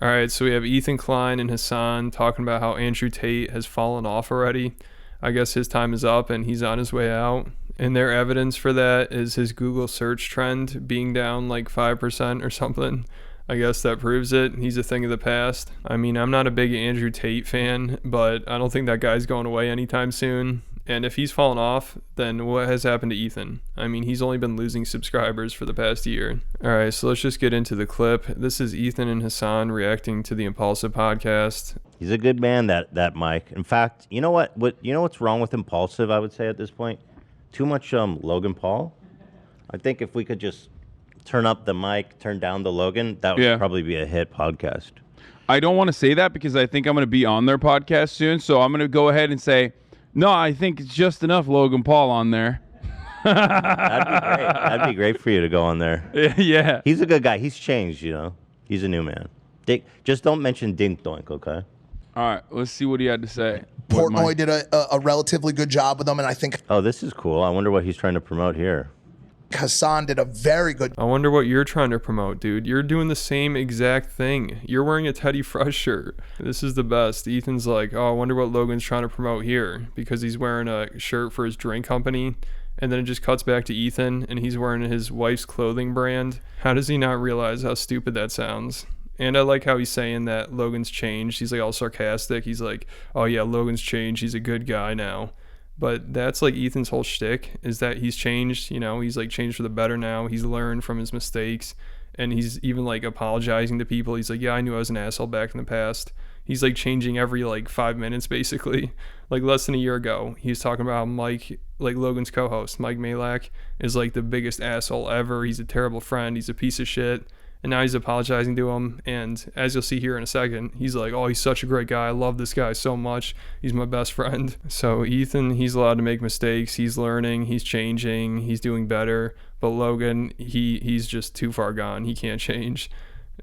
All right, so we have Ethan Klein and Hassan talking about how Andrew Tate has fallen off already. I guess his time is up and he's on his way out. And their evidence for that is his Google search trend being down like 5% or something. I guess that proves it. He's a thing of the past. I mean, I'm not a big Andrew Tate fan, but I don't think that guy's going away anytime soon. And if he's fallen off, then what has happened to Ethan? I mean, he's only been losing subscribers for the past year. All right, so let's just get into the clip. This is Ethan and Hassan reacting to the Impulsive podcast. He's a good man, that Mike. In fact, you know what's wrong with Impulsive, I would say at this point? Too much Logan Paul. I think if we could just turn up the mic, turn down the Logan, that would probably be a hit podcast. I don't want to say that because I think I'm going to be on their podcast soon, so I'm going to go ahead and say, no, I think it's just enough Logan Paul on there. That'd be great. That'd be great for you to go on there. Yeah. He's a good guy. He's changed, He's a new man. Just don't mention Dink Doink, okay? All right, let's see what he had to say. Portnoy did a relatively good job with him, and I think... Oh, this is cool. I wonder what he's trying to promote here. Hassan did a very good... I wonder what you're trying to promote, dude. You're doing the same exact thing. You're wearing a Teddy Fresh shirt. This is the best. Ethan's like, oh, I wonder what Logan's trying to promote here, because he's wearing a shirt for his drink company. And then it just cuts back to Ethan, and he's wearing his wife's clothing brand. How does he not realize how stupid that sounds? And I like how he's saying that Logan's changed. He's like all sarcastic. He's like, oh yeah, Logan's changed. He's a good guy now. But that's like Ethan's whole shtick, is that he's changed. He's like changed for the better now. He's learned from his mistakes. And he's even like apologizing to people. He's like, yeah, I knew I was an asshole back in the past. He's like changing every like 5 minutes basically. Like less than a year ago, he was talking about Mike, like Logan's co-host, Mike Malak, is like the biggest asshole ever. He's a terrible friend. He's a piece of shit. And now he's apologizing to him. And as you'll see here in a second, he's like, oh, he's such a great guy. I love this guy so much. He's my best friend. So Ethan, he's allowed to make mistakes. He's learning. He's changing. He's doing better. But Logan, he's just too far gone. He can't change.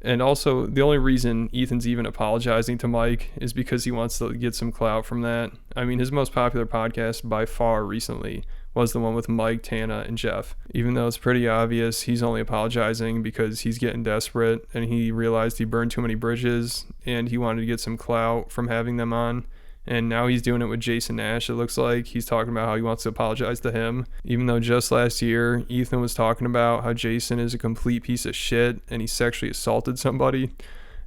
And also, the only reason Ethan's even apologizing to Mike is because he wants to get some clout from that. I mean, his most popular podcast by far recently was the one with Mike, Tana, and Jeff. Even though it's pretty obvious, he's only apologizing because he's getting desperate and he realized he burned too many bridges and he wanted to get some clout from having them on. And now he's doing it with Jason Nash, it looks like. He's talking about how he wants to apologize to him. Even though just last year, Ethan was talking about how Jason is a complete piece of shit and he sexually assaulted somebody.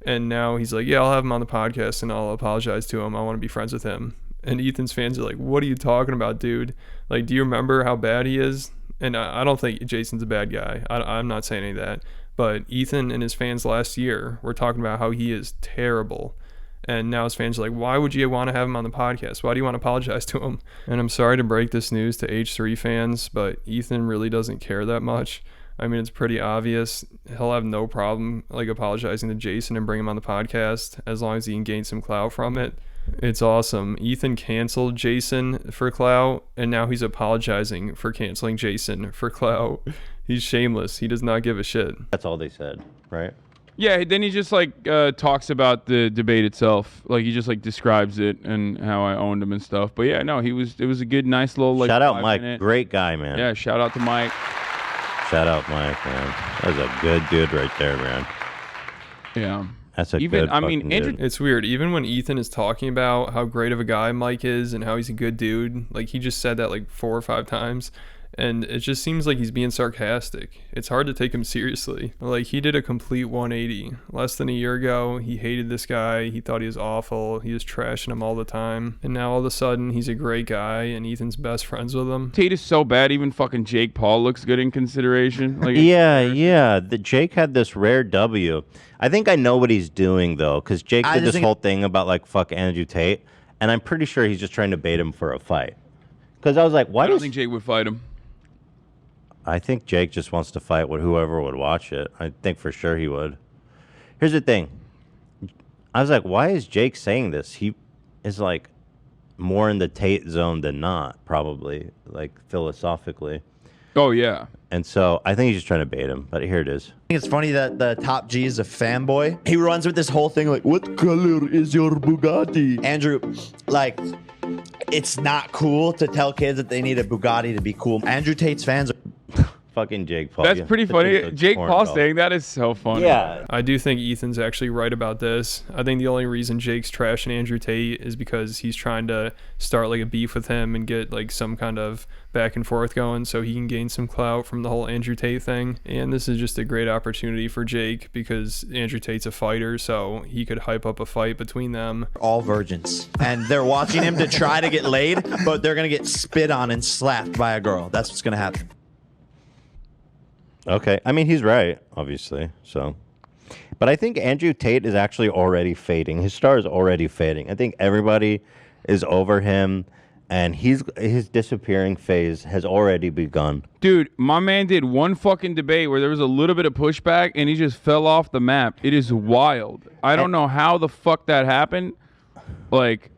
And now he's like, yeah, I'll have him on the podcast and I'll apologize to him. I want to be friends with him. And Ethan's fans are like, what are you talking about, dude? Like, do you remember how bad he is? And I don't think Jason's a bad guy. I'm not saying any of that. But Ethan and his fans last year were talking about how he is terrible. And now his fans are like, why would you want to have him on the podcast? Why do you want to apologize to him? And I'm sorry to break this news to H3 fans, but Ethan really doesn't care that much. I mean, it's pretty obvious. He'll have no problem like apologizing to Jason and bring him on the podcast as long as he can gain some clout from it. It's awesome. Ethan canceled Jason for clout, and now he's apologizing for canceling Jason for clout. He's shameless. He does not give a shit. That's all they said, right? Yeah, then he just like talks about the debate itself. Like he just like describes it and how I owned him and stuff. But yeah, no, it was a good, nice little like. Shout out Mike, minute. Great guy, man. Yeah, shout out to Mike. Shout out Mike, man. That was a good dude right there, man. Yeah. That's a good fucking dude. It's weird. Even when Ethan is talking about how great of a guy Mike is and how he's a good dude, like he just said that like 4 or 5 times. And it just seems like he's being sarcastic. It's hard to take him seriously. Like, he did a complete 180. Less than a year ago, he hated this guy. He thought he was awful. He was trashing him all the time. And now all of a sudden, he's a great guy, and Ethan's best friends with him. Tate is so bad, even fucking Jake Paul looks good in consideration. Like, yeah. The Jake had this rare W. I think I know what he's doing, though, because Jake did this whole thing about, like, fuck Andrew Tate. And I'm pretty sure he's just trying to bait him for a fight. Because I was like, why I don't think Jake would fight him. I think Jake just wants to fight with whoever would watch it. I think for sure he would. Here's the thing. I was like, why is Jake saying this? He is like more in the Tate zone than not, probably, like philosophically. Oh, yeah. And so I think he's just trying to bait him, but here it is. I think it's funny that the top G is a fanboy. He runs with this whole thing like, what color is your Bugatti? Andrew, like, it's not cool to tell kids that they need a Bugatti to be cool. Andrew Tate's fans are Fucking Jake Paul. That's Yeah, pretty such funny. a Jake corn Paul dog. saying that is so funny. Yeah. I do think Ethan's actually right about this. I think the only reason Jake's trashing Andrew Tate is because he's trying to start like a beef with him and get like some kind of back and forth going so he can gain some clout from the whole Andrew Tate thing. And this is just a great opportunity for Jake because Andrew Tate's a fighter, so he could hype up a fight between them. All virgins. And they're watching him to try to get laid, but they're going to get spit on and slapped by a girl. That's what's going to happen. Okay. I mean, he's right, obviously. So, but I think Andrew Tate is actually already fading. His star is already fading. I think everybody is over him, and his disappearing phase has already begun. Dude, my man did one fucking debate where there was a little bit of pushback and he just fell off the map. It is wild. I don't know how the fuck that happened. Like,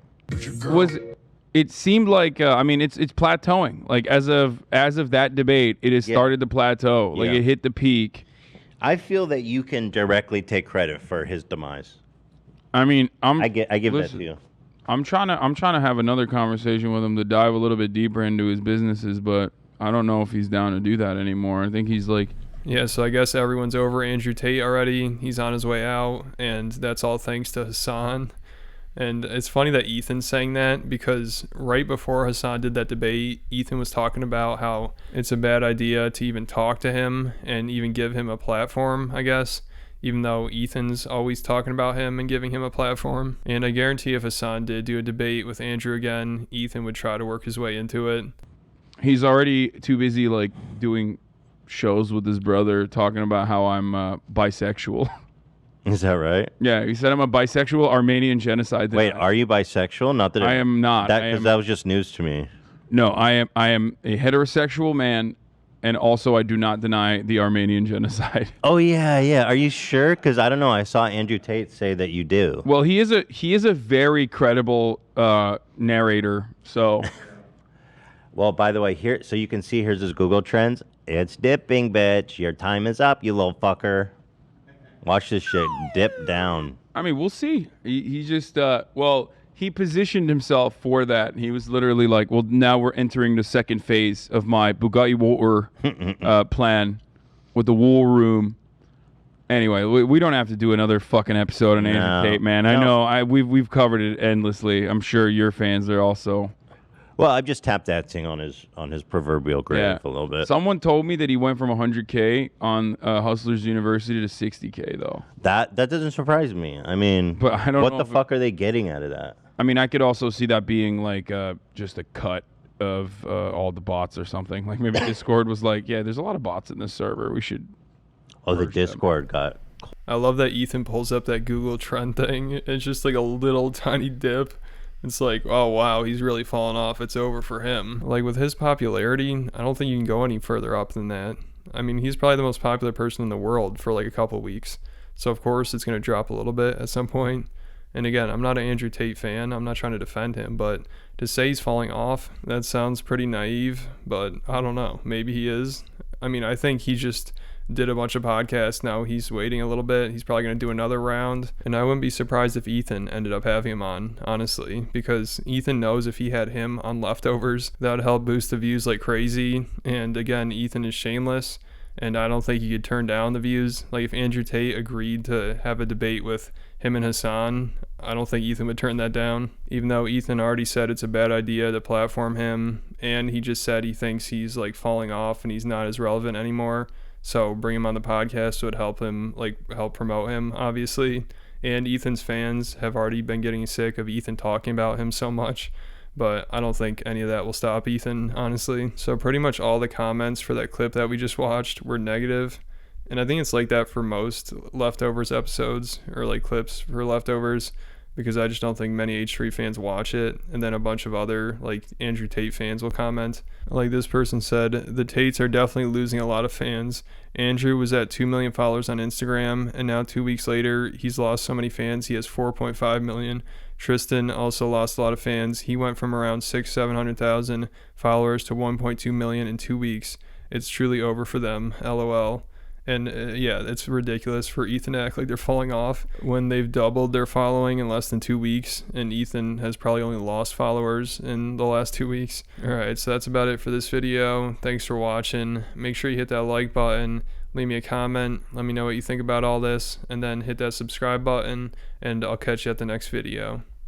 it seemed like I mean it's plateauing. Like as of that debate, it has started to plateau. Like it hit the peak. I feel that you can directly take credit for his demise. I mean, I give that to you. I'm trying to have another conversation with him to dive a little bit deeper into his businesses, but I don't know if he's down to do that anymore. I think he's like, Yeah, so I guess everyone's over Andrew Tate already. He's on his way out, and that's all thanks to Hassan. And it's funny that Ethan's saying that because right before Hassan did that debate, Ethan was talking about how it's a bad idea to even talk to him and even give him a platform, I guess, even though Ethan's always talking about him and giving him a platform. And I guarantee if Hassan did do a debate with Andrew again, Ethan would try to work his way into it. he's already too busy like doing shows with his brother talking about how I'm bisexual. Is that right? Yeah, he said I'm a bisexual Armenian genocide. Wait, are you bisexual? Not that I am not. Because that was just news to me. No, I am a heterosexual man, and also I do not deny the Armenian genocide. Oh yeah. Are you sure? Because I don't know. I saw Andrew Tate say that you do. Well, he is a very credible narrator. So, well, by the way, here, so you can see here's his Google Trends. It's dipping, bitch. Your time is up, you little fucker. Watch this shit dip down. I mean, we'll see. He just he positioned himself for that. He was literally like, well, now we're entering the second phase of my Bugatti Water plan with the war room. Anyway, we don't have to do another fucking episode on Andrew Tate, man. No. I know we've covered it endlessly. I'm sure your fans are also. Well, I'm just tap dancing on his proverbial grave a little bit. Someone told me that he went from 100K on Hustlers University to 60K though. That doesn't surprise me. I mean, but I don't what know the fuck are they getting out of that? I mean, I could also see that being like just a cut of all the bots or something. Like maybe Discord was like, yeah, there's a lot of bots in this server. We should. Oh, the Discord got. I love that Ethan pulls up that Google trend thing. It's just like a little tiny dip. It's like, oh wow, he's really fallen off. It's over for him. Like with his popularity, I don't think you can go any further up than that. I mean, he's probably the most popular person in the world for like a couple weeks. So of course it's going to drop a little bit at some point. And again, I'm not an Andrew Tate fan. I'm not trying to defend him, but to say he's falling off, that sounds pretty naive, but I don't know. Maybe he is. I mean, I think he just did a bunch of podcasts. Now he's waiting a little bit. He's probably going to do another round. And I wouldn't be surprised if Ethan ended up having him on, honestly, because Ethan knows if he had him on Leftovers, that would help boost the views like crazy. And again, Ethan is shameless, and I don't think he could turn down the views. Like if Andrew Tate agreed to have a debate with him and Hassan, I don't think Ethan would turn that down, even though Ethan already said it's a bad idea to platform him, and he just said he thinks he's like falling off and he's not as relevant anymore. So bring him on the podcast would help him, like help promote him, obviously. And Ethan's fans have already been getting sick of Ethan talking about him so much, but I don't think any of that will stop Ethan, honestly. So pretty much all the comments for that clip that we just watched were negative. And I think it's like that for most Leftovers episodes or like clips for Leftovers, because I just don't think many H3 fans watch it. And then a bunch of other like Andrew Tate fans will comment. Like this person said, the Tates are definitely losing a lot of fans. Andrew was at 2 million followers on Instagram, and now 2 weeks later, he's lost so many fans. He has 4.5 million. Tristan also lost a lot of fans. He went from around 700,000 followers to 1.2 million in 2 weeks. It's truly over for them, LOL. And yeah, it's ridiculous for Ethan to act like they're falling off when they've doubled their following in less than 2 weeks, and Ethan has probably only lost followers in the last 2 weeks. All right, so that's about it for this video. Thanks for watching. Make sure you hit that like button, leave me a comment, let me know what you think about all this, and then hit that subscribe button, and I'll catch you at the next video.